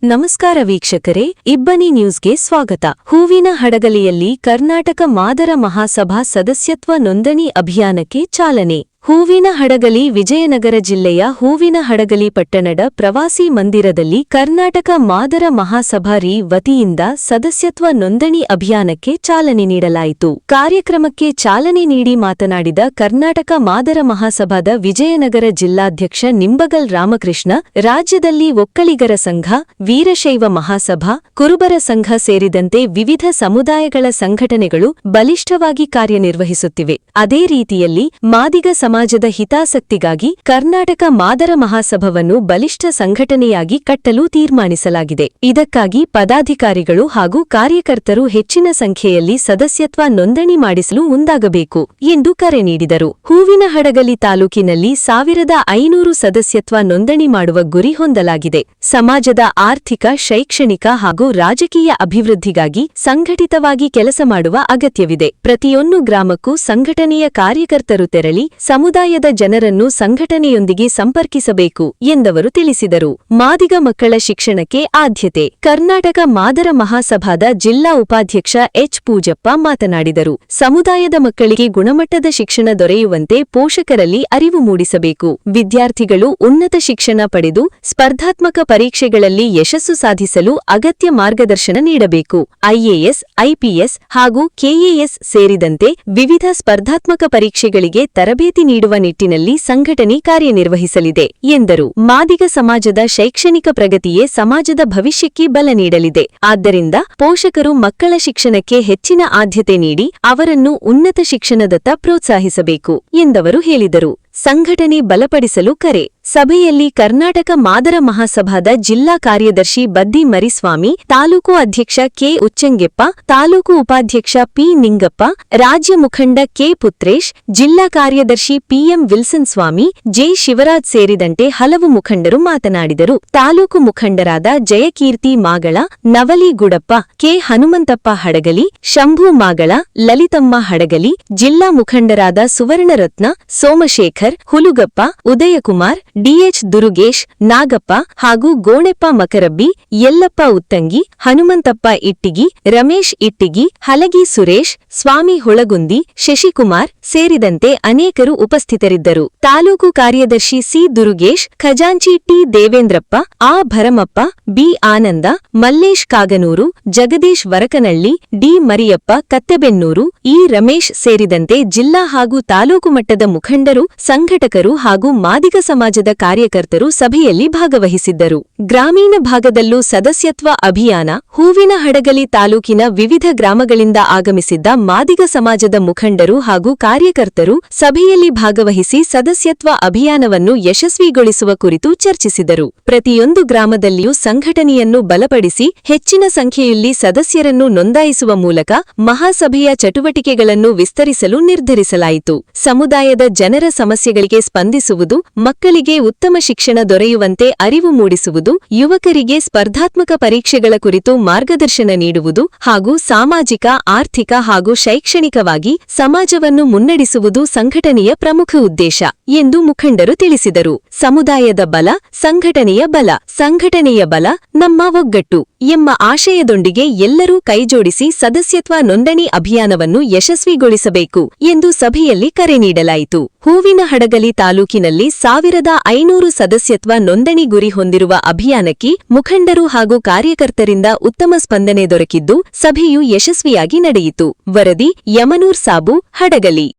ನಮಸ್ಕಾರ ವೀಕ್ಷಕರೇ, ಇಬ್ಬನಿ ನ್ಯೂಸ್ಗೆ ಸ್ವಾಗತ. ಹೂವಿನ ಹಡಗಲಿಯಲ್ಲಿ ಕರ್ನಾಟಕ ಮಾದರ ಮಹಾಸಭಾ ಸದಸ್ಯತ್ವ ನೋಂದಣಿ ಅಭಿಯಾನಕ್ಕೆ ಚಾಲನೆ. ಹೂವಿನ ಹಡಗಲಿ ವಿಜಯನಗರ ಜಿಲ್ಲೆಯ ಹೂವಿನ ಹಡಗಲಿ ಪಟ್ಟಣದ ಪ್ರವಾಸಿ ಮಂದಿರದಲ್ಲಿ ಕರ್ನಾಟಕ ಮಾದರ ಮಹಾಸಭಾ ರಿ ವತಿಯಿಂದ ಸದಸ್ಯತ್ವ ನೋಂದಣಿ ಅಭಿಯಾನಕ್ಕೆ ಚಾಲನೆ ನೀಡಲಾಯಿತು. ಕಾರ್ಯಕ್ರಮಕ್ಕೆ ಚಾಲನೆ ನೀಡಿ ಮಾತನಾಡಿದ ಕರ್ನಾಟಕ ಮಾದರ ಮಹಾಸಭಾದ ವಿಜಯನಗರ ಜಿಲ್ಲಾಧ್ಯಕ್ಷ ನಿಂಬಗಲ್ ರಾಮಕೃಷ್ಣ, ರಾಜ್ಯದಲ್ಲಿ ಒಕ್ಕಲಿಗರ ಸಂಘ, ವೀರಶೈವ ಮಹಾಸಭಾ, ಕುರುಬರ ಸಂಘ ಸೇರಿದಂತೆ ವಿವಿಧ ಸಮುದಾಯಗಳ ಸಂಘಟನೆಗಳು ಬಲಿಷ್ಠವಾಗಿ ಕಾರ್ಯನಿರ್ವಹಿಸುತ್ತಿವೆ. ಅದೇ ರೀತಿಯಲ್ಲಿ ಮಾದಿಗ ಸಮಾಜದ ಹಿತಾಸಕ್ತಿಗಾಗಿ ಕರ್ನಾಟಕ ಮಾದರ ಮಹಾಸಭಾವನ್ನು ಬಲಿಷ್ಠ ಸಂಘಟನೆಯಾಗಿ ಕಟ್ಟಲು ತೀರ್ಮಾನಿಸಲಾಗಿದೆ. ಇದಕ್ಕಾಗಿ ಪದಾಧಿಕಾರಿಗಳು ಹಾಗೂ ಕಾರ್ಯಕರ್ತರು ಹೆಚ್ಚಿನ ಸಂಖ್ಯೆಯಲ್ಲಿ ಸದಸ್ಯತ್ವ ನೋಂದಣಿ ಮಾಡಿಸಲು ಮುಂದಾಗಬೇಕು ಎಂದು ಕರೆ ನೀಡಿದರು. ಹೂವಿನ ಹಡಗಲಿ ತಾಲೂಕಿನಲ್ಲಿ 1500 ಸದಸ್ಯತ್ವ ನೋಂದಣಿ ಮಾಡುವ ಗುರಿ ಹೊಂದಲಾಗಿದೆ. ಸಮಾಜದ ಆರ್ಥಿಕ, ಶೈಕ್ಷಣಿಕ ಹಾಗೂ ರಾಜಕೀಯ ಅಭಿವೃದ್ಧಿಗಾಗಿ ಸಂಘಟಿತವಾಗಿ ಕೆಲಸ ಮಾಡುವ ಅಗತ್ಯವಿದೆ. ಪ್ರತಿಯೊಂದು ಗ್ರಾಮಕ್ಕೂ ಸಂಘಟನೆಯ ಕಾರ್ಯಕರ್ತರು ತೆರಳಿ ಸಮುದಾಯದ ಜನರನ್ನು ಸಂಘಟನೆಯೊಂದಿಗೆ ಸಂಪರ್ಕಿಸಬೇಕು ಎಂದವರು ತಿಳಿಸಿದರು. ಮಾದಿಗ ಮಕ್ಕಳ ಶಿಕ್ಷಣಕ್ಕೆ ಆದ್ಯತೆ. ಕರ್ನಾಟಕ ಮಾದರ ಮಹಾಸಭಾದ ಜಿಲ್ಲಾ ಉಪಾಧ್ಯಕ್ಷ ಎಚ್. ಪೂಜಪ್ಪ ಮಾತನಾಡಿದರು. ಸಮುದಾಯದ ಮಕ್ಕಳಿಗೆ ಗುಣಮಟ್ಟದ ಶಿಕ್ಷಣ ದೊರೆಯುವಂತೆ ಪೋಷಕರಲ್ಲಿ ಅರಿವು ಮೂಡಿಸಬೇಕು. ವಿದ್ಯಾರ್ಥಿಗಳು ಉನ್ನತ ಶಿಕ್ಷಣ ಪಡೆದು ಸ್ಪರ್ಧಾತ್ಮಕ ಪರೀಕ್ಷೆಗಳಲ್ಲಿ ಯಶಸ್ಸು ಸಾಧಿಸಲು ಅಗತ್ಯ ಮಾರ್ಗದರ್ಶನ ನೀಡಬೇಕು. ಐಎಎಸ್, ಐಪಿಎಸ್ ಹಾಗೂ ಕೆಎಎಸ್ ಸೇರಿದಂತೆ ವಿವಿಧ ಸ್ಪರ್ಧಾತ್ಮಕ ಪರೀಕ್ಷೆಗಳಿಗೆ ತರಬೇತಿ ನೀಡುವ ನಿಟ್ಟಿನಲ್ಲಿ ಸಂಘಟನೆ ಕಾರ್ಯನಿರ್ವಹಿಸಲಿದೆ ಎಂದರು. ಮಾದಿಗ ಸಮಾಜದ ಶೈಕ್ಷಣಿಕ ಪ್ರಗತಿಯೇ ಸಮಾಜದ ಭವಿಷ್ಯಕ್ಕೆ ಬಲ ನೀಡಲಿದೆ. ಆದ್ದರಿಂದ ಪೋಷಕರು ಮಕ್ಕಳ ಶಿಕ್ಷಣಕ್ಕೆ ಹೆಚ್ಚಿನ ಆದ್ಯತೆ ನೀಡಿ ಅವರನ್ನು ಉನ್ನತ ಶಿಕ್ಷಣದತ್ತ ಪ್ರೋತ್ಸಾಹಿಸಬೇಕು ಎಂದವರು ಹೇಳಿದರು. ಸಂಘಟನೆ ಬಲಪಡಿಸಲು ಕರೆ. ಸಭೆಯಲ್ಲಿ ಕರ್ನಾಟಕ ಮಾದರ ಮಹಾಸಭಾದ ಜಿಲ್ಲಾ ಕಾರ್ಯದರ್ಶಿ ಬದ್ದಿ ಮರಿಸ್ವಾಮಿ, ತಾಲೂಕು ಅಧ್ಯಕ್ಷ ಕೆ. ಉಚ್ಚಂಗೆಪ್ಪ, ತಾಲೂಕು ಉಪಾಧ್ಯಕ್ಷ ಪಿ. ನಿಂಗಪ್ಪ, ರಾಜ್ಯ ಮುಖಂಡ ಕೆ. ಪುತ್ರೇಶ್, ಜಿಲ್ಲಾ ಕಾರ್ಯದರ್ಶಿ ಪಿಎಂ ವಿಲ್ಸನ್ ಸ್ವಾಮಿ, ಜೆ. ಶಿವರಾಜ್ ಸೇರಿದಂತೆ ಹಲವು ಮುಖಂಡರು ಮಾತನಾಡಿದರು. ತಾಲೂಕು ಮುಖಂಡರಾದ ಜಯಕೀರ್ತಿ ಮಾಗಳ, ನವಲಿ ಗುಡಪ್ಪ, ಕೆ. ಹನುಮಂತಪ್ಪ ಹಡಗಲಿ, ಶಂಭು ಮಾಗಳ, ಲಲಿತಮ್ಮ ಹಡಗಲಿ, ಜಿಲ್ಲಾ ಮುಖಂಡರಾದ ಸುವರ್ಣರತ್ನ, ಸೋಮಶೇಖರ್, ಹುಲುಗಪ್ಪ, ಉದಯಕುಮಾರ್, ಡಿಎಚ್ ದುರುಗೇಶ್, ನಾಗಪ್ಪ ಹಾಗೂ ಗೋಣೆಪ್ಪ ಮಕರಬ್ಬಿ, ಯಲ್ಲಪ್ಪ ಉತ್ತಂಗಿ, ಹನುಮಂತಪ್ಪ ಇಟ್ಟಿಗಿ, ರಮೇಶ್ ಇಟ್ಟಿಗಿ, ಹಲಗಿ ಸುರೇಶ್, ಸ್ವಾಮಿ ಹೊಳಗುಂದಿ, ಶಶಿಕುಮಾರ್ ಸೇರಿದಂತೆ ಅನೇಕರು ಉಪಸ್ಥಿತರಿದ್ದರು. ತಾಲೂಕು ಕಾರ್ಯದರ್ಶಿ ಸಿ. ದುರುಗೇಶ್, ಖಜಾಂಚಿ ಟಿ. ದೇವೇಂದ್ರಪ್ಪ, ಆ. ಭರಮಪ್ಪ, ಬಿ. ಆನಂದ, ಮಲ್ಲೇಶ್ ಕಾಗನೂರು, ಜಗದೀಶ್ ವರಕನಳ್ಳಿ, ಡಿ. ಮರಿಯಪ್ಪ ಕತ್ತೆಬೆನ್ನೂರು, ಇ. ರಮೇಶ್ ಸೇರಿದಂತೆ ಜಿಲ್ಲಾ ಹಾಗೂ ತಾಲೂಕು ಮಟ್ಟದ ಮುಖಂಡರು, ಸಂಘಟಕರು ಹಾಗೂ ಮಾದಿಗ ಸಮಾಜದ ಕಾರ್ಯಕರ್ತರು ಸಭೆಯಲ್ಲಿ ಭಾಗವಹಿಸಿದ್ದರು. ಗ್ರಾಮೀಣ ಭಾಗದಲ್ಲೂ ಸದಸ್ಯತ್ವ ಅಭಿಯಾನ. ಹೂವಿನ ಹಡಗಲಿ ತಾಲೂಕಿನ ವಿವಿಧ ಗ್ರಾಮಗಳಿಂದ ಆಗಮಿಸಿದ್ದ ಮಾದಿಗ ಸಮಾಜದ ಮುಖಂಡರು ಹಾಗೂ ಕಾರ್ಯಕರ್ತರು ಸಭೆಯಲ್ಲಿ ಭಾಗವಹಿಸಿ ಸದಸ್ಯತ್ವ ಅಭಿಯಾನವನ್ನು ಯಶಸ್ವಿಗೊಳಿಸುವ ಕುರಿತು ಚರ್ಚಿಸಿದರು. ಪ್ರತಿಯೊಂದು ಗ್ರಾಮದಲ್ಲಿಯೂ ಸಂಘಟನೆಯನ್ನು ಬಲಪಡಿಸಿ ಹೆಚ್ಚಿನ ಸಂಖ್ಯೆಯಲ್ಲಿ ಸದಸ್ಯರನ್ನು ನೋಂದಾಯಿಸುವ ಮೂಲಕ ಮಹಾಸಭೆಯ ಚಟುವಟಿಕೆಗಳನ್ನು ವಿಸ್ತರಿಸಲು ನಿರ್ಧರಿಸಲಾಯಿತು. ಸಮುದಾಯದ ಜನರ ಸಮಸ್ಯೆಗಳಿಗೆ ಸ್ಪಂದಿಸುವುದು, ಮಕ್ಕಳಿಗೆ ಉತ್ತಮ ಶಿಕ್ಷಣ ದೊರೆಯುವಂತೆ ಅರಿವು ಮೂಡಿಸುವುದು, ಯುವಕರಿಗೆ ಸ್ಪರ್ಧಾತ್ಮಕ ಪರೀಕ್ಷೆಗಳ ಕುರಿತು ಮಾರ್ಗದರ್ಶನ ನೀಡುವುದು ಹಾಗೂ ಸಾಮಾಜಿಕ, ಆರ್ಥಿಕ ಹಾಗೂ ಶೈಕ್ಷಣಿಕವಾಗಿ ಸಮಾಜವನ್ನು ಮುನ್ನಡೆಸುವುದು ಸಂಘಟನೆಯ ಪ್ರಮುಖ ಉದ್ದೇಶ ಎಂದು ಮುಖಂಡರು ತಿಳಿಸಿದರು. ಸಮುದಾಯದ ಬಲ, ಸಂಘಟನೆಯ ಬಲ, ಸಂಘಟನೆಯ ಬಲ ನಮ್ಮ ಒಗ್ಗಟ್ಟು ಎಂಬ ಆಶಯದೊಂದಿಗೆ ಎಲ್ಲರೂ ಕೈಜೋಡಿಸಿ ಸದಸ್ಯತ್ವ ನೋಂದಣಿ ಅಭಿಯಾನವನ್ನು ಯಶಸ್ವಿಗೊಳಿಸಬೇಕು ಎಂದು ಸಭೆಯಲ್ಲಿ ಕರೆ ನೀಡಲಾಯಿತು. ಹೂವಿನ ಹಡಗಲಿ ತಾಲೂಕಿನಲ್ಲಿ 1500 ಸದಸ್ಯತ್ವ ನೋಂದಣಿ ಗುರಿ ಹೊಂದಿರುವ ಅಭಿಯಾನಕ್ಕೆ ಮುಖಂಡರು ಹಾಗೂ ಕಾರ್ಯಕರ್ತರಿಂದ ಉತ್ತಮ ಸ್ಪಂದನೆ ದೊರಕಿದ್ದು ಸಭೆಯು ಯಶಸ್ವಿಯಾಗಿ ನಡೆಯಿತು. ವರದಿ ಯಮನೂರ್ ಸಾಬು, ಹಡಗಲಿ.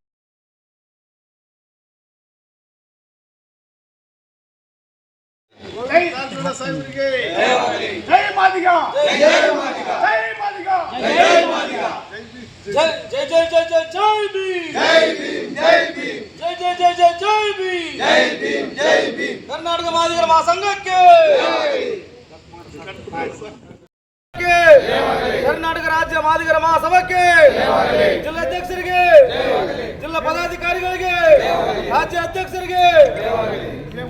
ಕರ್ನಾಟಕ ಮಾದಿಗರ ಮಹಾಸಂಘಕ್ಕೆ, ಕರ್ನಾಟಕ ರಾಜ್ಯ ಮಾದಿಗರ ಮಹಾಸಭಾಕ್ಕೆ, ಜಿಲ್ಲಾಧ್ಯಕ್ಷರಿಗೆ, ಜಿಲ್ಲಾ ಪದಾಧಿಕಾರಿಗಳಿಗೆ, ರಾಜ್ಯ ಅಧ್ಯಕ್ಷರಿಗೆ,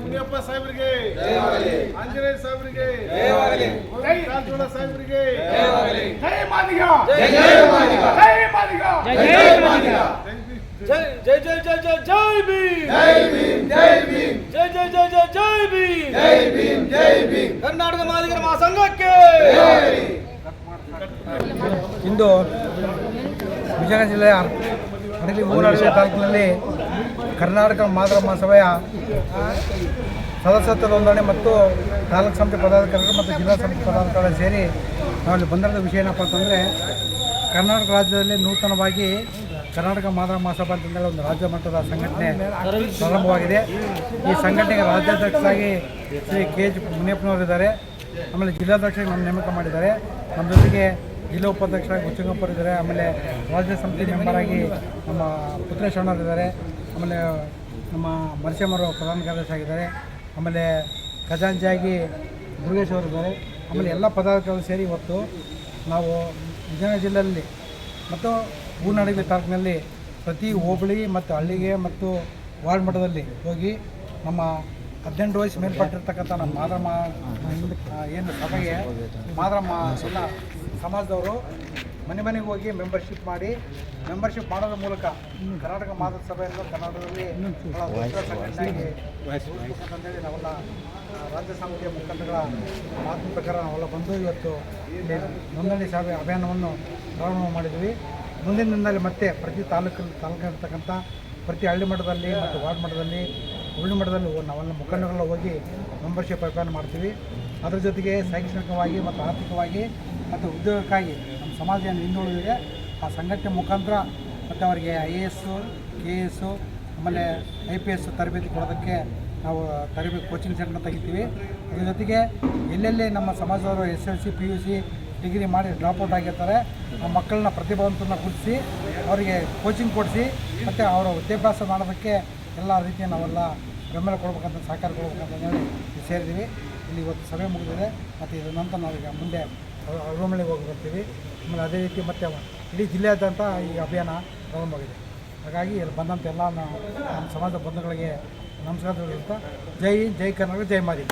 ಮುನಿಯಪ್ಪ ಸಾಹೇಬರಿಗೆ, ಆಂಜನೇಯ ಸಾಹೇಬರಿಗೆ, ರಾಜೋಳ ಸಾಹೇಬರಿಗೆ, ಜೈ ಮಾದಿಗ, ಜೈ ಮಾದಿಗ, ಜೈ ಮಾದಿಗ, ಜೈ ಮಾದಿಗ. ಜೈ ಜೈ ಜೈ ಜೈ ಜೈ ಜೈ ಭೀಮ್ ಜೈ ಜೈ ಜೈ ಜೈ ಜೈ ಭೀಮ್ ಕರ್ನಾಟಕ ಮಾದಿಗರ ಮಹಾಸಂಘಕ್ಕೆ ಇಂದು ವಿಜಯನಗರ ಜಿಲ್ಲೆಯ ಹಡಗಲಿ ಮೂರನೇ ತಾಲೂಕಿನಲ್ಲಿ ಕರ್ನಾಟಕ ಮಾದಿಗರ ಮಹಾಸಭೆಯ ಸದಸ್ಯತ್ವ ನೋಂದಣಿ ಮತ್ತು ತಾಲೂಕು ಸಮಿತಿ ಪದಾಧಿಕಾರಿಗಳು ಮತ್ತು ಜಿಲ್ಲಾ ಸಮಿತಿ ಪದಾಧಿಕಾರಿಗಳು ಸೇರಿ ನಾವಲ್ಲಿ ಬಂದಿರೋ ವಿಷಯ ಏನಪ್ಪ ಅಂತಂದರೆ ಕರ್ನಾಟಕ ರಾಜ್ಯದಲ್ಲಿ ನೂತನವಾಗಿ ಕರ್ನಾಟಕ ಮಾದಿಗರ ಮಹಾಸಭಾ ಅಂತಂದರೆ ಒಂದು ರಾಜ್ಯ ಮಟ್ಟದ ಸಂಘಟನೆ ಪ್ರಾರಂಭವಾಗಿದೆ. ಈ ಸಂಘಟನೆಗೆ ರಾಜ್ಯಾಧ್ಯಕ್ಷರಾಗಿ ಶ್ರೀ KH ಮುನಿಯಪ್ಪನವರಿದ್ದಾರೆ. ಆಮೇಲೆ ಜಿಲ್ಲಾಧ್ಯಕ್ಷರಾಗಿ ನಮ್ಮ ನೇಮಕ ಮಾಡಿದ್ದಾರೆ. ನಮ್ಮ ಜೊತೆಗೆ ಜಿಲ್ಲಾ ಉಪಾಧ್ಯಕ್ಷರಾಗಿ ಗುಚ್ಚಂಗಪ್ಪರು ಇದ್ದಾರೆ. ಆಮೇಲೆ ರಾಜ್ಯ ಸಮಿತಿ ಮೆಂಬರಾಗಿ ನಮ್ಮ ಪುತ್ರೇಶ್ ಅಣ್ಣವರಿದ್ದಾರೆ. ಆಮೇಲೆ ನಮ್ಮ ಮರಸೇಮರು ಪ್ರಧಾನ ಕಾರ್ಯದರ್ಶಿ ಆಗಿದ್ದಾರೆ. ಆಮೇಲೆ ಖಜಾಂಚಿಯಾಗಿ ದುರ್ಗೇಶ್ ಅವರಿದ್ದಾರೆ. ಆಮೇಲೆ ಎಲ್ಲ ಪದಾಧಿಕಾರಿಗಳು ಸೇರಿ ಇವತ್ತು ನಾವು ವಿಜಯನಗರ ಜಿಲ್ಲೆಯಲ್ಲಿ ಮತ್ತು ಹೂವಿನಹಡಗಲಿ ತಾಲೂಕಿನಲ್ಲಿ ಪ್ರತಿ ಹೋಬಳಿ ಮತ್ತು ಹಳ್ಳಿಗೆ ಮತ್ತು ವಾರ್ಡ್ ಮಟ್ಟದಲ್ಲಿ ಹೋಗಿ ನಮ್ಮ 18 ವಯಸ್ಸು ಮೇಲ್ಪಟ್ಟಿರ್ತಕ್ಕಂಥ ನಮ್ಮ ಏನು ಸಭೆಗೆ ಎಲ್ಲ ಸಮಾಜದವರು ಮನೆ ಮನೆಗೆ ಹೋಗಿ ಮೆಂಬರ್ಶಿಪ್ ಮಾಡೋದ್ರ ಮೂಲಕ ಕರ್ನಾಟಕ ಮಾದಿಗರ ಸಭೆಯನ್ನು ಕರ್ನಾಟಕದಲ್ಲಿ ಸಂಘಟನೆಯಾಗಿ ಅಂತೇಳಿ ನಾವೆಲ್ಲ ರಾಜ್ಯ ಸಮಿತಿಯ ಮುಖಂಡಗಳ ಮಾತಿನ ಪ್ರಕಾರ ನಾವೆಲ್ಲ ಬಂದು ಇವತ್ತು ಇಲ್ಲಿ ನೋಂದಣಿ ಸಭೆ ಅಭಿಯಾನವನ್ನು ಪ್ರಾರಂಭ ಮಾಡಿದ್ವಿ. ಮುಂದಿನ ದಿನದಲ್ಲಿ ಮತ್ತೆ ಪ್ರತಿ ತಾಲೂಕಿರ್ತಕ್ಕಂಥ ಪ್ರತಿ ಹಳ್ಳಿ ಮಟ್ಟದಲ್ಲಿ ಮತ್ತು ವಾರ್ಡ್ ಮಟ್ಟದಲ್ಲಿ ಉಳ್ಳಿ ಮಟ್ಟದಲ್ಲಿ ನಾವೆಲ್ಲ ಮುಖಂಡರೆಲ್ಲ ಹೋಗಿ ಮೆಂಬರ್ಶಿಪ್ ಅಭಿಯಾನ ಮಾಡ್ತೀವಿ. ಅದರ ಜೊತೆಗೆ ಶೈಕ್ಷಣಿಕವಾಗಿ ಮತ್ತು ಆರ್ಥಿಕವಾಗಿ ಮತ್ತು ಉದ್ಯೋಗಕ್ಕಾಗಿ ನಮ್ಮ ಸಮಾಜ ಏನು ಹಿಂದುಳಿದಿದೆ ಆ ಸಂಘಟನೆ ಮುಖಾಂತರ ಮತ್ತು ಅವರಿಗೆ IAS KS ಆಮೇಲೆ IPS ತರಬೇತಿ ಕೊಡೋದಕ್ಕೆ ನಾವು ಕೋಚಿಂಗ್ ಸೆಂಟರ್ನ ತೆಗಿತೀವಿ. ಅದ್ರ ಜೊತೆಗೆ ಎಲ್ಲೆಲ್ಲಿ ನಮ್ಮ ಸಮಾಜದವರು SLC PUC ಡಿಗ್ರಿ ಮಾಡಿ ಡ್ರಾಪ್ಔಟ್ ಆಗಿರ್ತಾರೆ ಆ ಮಕ್ಕಳನ್ನ ಪ್ರತಿಭಾವಂತರನ್ನ ಗುರುತಿಸಿ ಅವರಿಗೆ ಕೋಚಿಂಗ್ ಕೊಡಿಸಿ ಮತ್ತು ಅವರ ವಿದ್ಯಾಭ್ಯಾಸ ಮಾಡೋದಕ್ಕೆ ಎಲ್ಲ ರೀತಿಯ ನಾವೆಲ್ಲ ಬೆಂಬಲ ಕೊಡ್ಬೇಕಂತ ಸಹಕಾರ ಕೊಡ್ಬೇಕಂತ ಹೇಳಿ ಸೇರಿದ್ದೀವಿ. ಇಲ್ಲಿ ಇವತ್ತು ಸಭೆ ಮುಗಿದಿದೆ ಮತ್ತು ಇದರ ನಂತರ ನಾವೀಗ ಮುಂದೆ ಅರುಮಳೆಗೆ ಹೋಗಿ ಬರ್ತೀವಿ. ಆಮೇಲೆ ಅದೇ ರೀತಿ ಮತ್ತೆ ಇಡೀ ಜಿಲ್ಲೆಯಾದ್ಯಂತ ಈ ಅಭಿಯಾನ ಪ್ರಾರಂಭವಾಗಿದೆ. ಹಾಗಾಗಿ ಇಲ್ಲಿ ಬಂದಂಥ ಎಲ್ಲ ನಮ್ಮ ಸಮಾಜದ ಬಂಧುಗಳಿಗೆ ನಮಸ್ಕಾರಗಳು. ಜೈ ಹಿಂದ್, ಜೈ ಕರ್ನಾಟಕ, ಜೈ ಮಾದಿಗ.